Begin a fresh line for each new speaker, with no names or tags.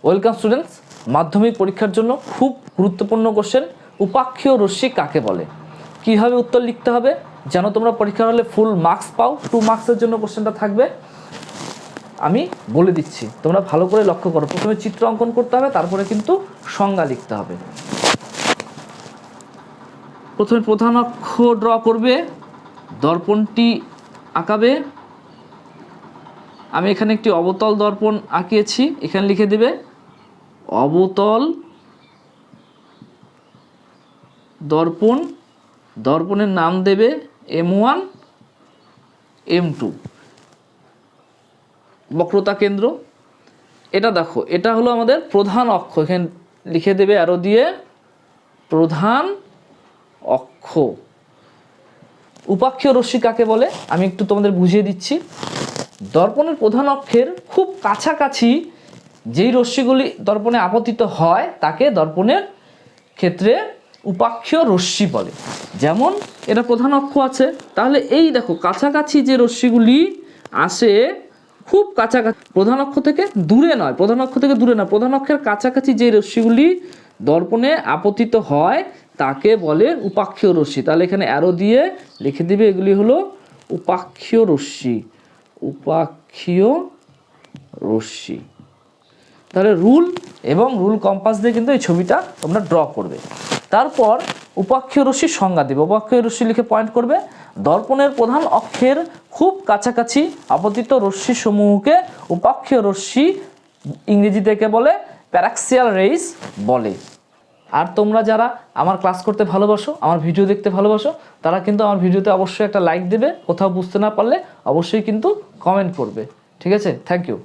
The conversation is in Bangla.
ওয়েলকাম স্টুডেন্টস, মাধ্যমিক পরীক্ষার জন্য খুব গুরুত্বপূর্ণ কোশ্চেন, উপাক্ষীয় রশ্মি কাকে বলে। কীভাবে উত্তর লিখতে হবে যেন তোমরা পরীক্ষার হলে ফুল মার্কস পাও। 2 মার্কসের জন্য কোশ্চেনটা থাকবে, আমি বলে দিচ্ছি, তোমরা ভালো করে লক্ষ্য করো। প্রথমে চিত্র অঙ্কন করতে হবে, তারপরে কিন্তু সংজ্ঞা লিখতে হবে। প্রথমে প্রধান অক্ষ ড্র করবে, দর্পণটি আঁকাবে। আমি এখানে একটি অবতল দর্পণ আঁকিয়েছি, এখানে লিখে দেবে অবতল দর্পণ। দর্পণের নাম দেবে M1 M2। বক্রতা কেন্দ্র, এটা দেখো, এটা হলো আমাদের প্রধান অক্ষ, এখানে লিখে দেবে অ্যারো দিয়ে প্রধান অক্ষ। উপাক্ষীয় রশ্মি কাকে বলে আমি একটু তোমাদের বুঝিয়ে দিচ্ছি। দর্পণের প্রধান অক্ষের খুব কাছাকাছি যেই রশ্মিগুলি দর্পণে আপতিত হয় তাকে দর্পণের ক্ষেত্রে উপাক্ষীয় রশ্মি বলে। যেমন এটা প্রধান অক্ষ আছে, তাহলে এই দেখো কাছাকাছি যে রশ্মিগুলি আসে, খুব কাছাকাছি, প্রধান অক্ষ থেকে দূরে নয়, প্রধান অক্ষ থেকে দূরে নয়, প্রধান অক্ষের কাছাকাছি যে রশ্মিগুলি দর্পণে আপতিত হয় তাকে বলে উপাক্ষীয় রশ্মি। তাহলে এখানে অ্যারো দিয়ে লিখে দিবে এগুলি হলো উপাক্ষীয় রশ্মি। উপাক্ষীয় রশ্মি। তাহলে রুল এবং রুল কম্পাস দিয়ে কিন্তু এই ছবিটা তোমরা ড্র করবে। তারপর উপাক্ষীয় রশ্মির সংজ্ঞা দেবে। উপাক্ষীয় রশ্মি লিখে পয়েন্ট করবে, দর্পণের প্রধান অক্ষের খুব কাছাকাছি আপতিত রশ্মি সমূহকে উপাক্ষীয় রশ্মি ইংরেজি থেকে বলে প্যারাক্সিয়াল রেইস বলে। আর তোমরা যারা আমার ক্লাস করতে ভালোবাসো, আমার ভিডিও দেখতে ভালোবাসো, তারা কিন্তু আমার ভিডিওতে অবশ্যই একটা লাইক দেবে। কোথাও বুঝতে না পারলে অবশ্যই কিন্তু কমেন্ট করবে। ঠিক আছে, থ্যাংক ইউ।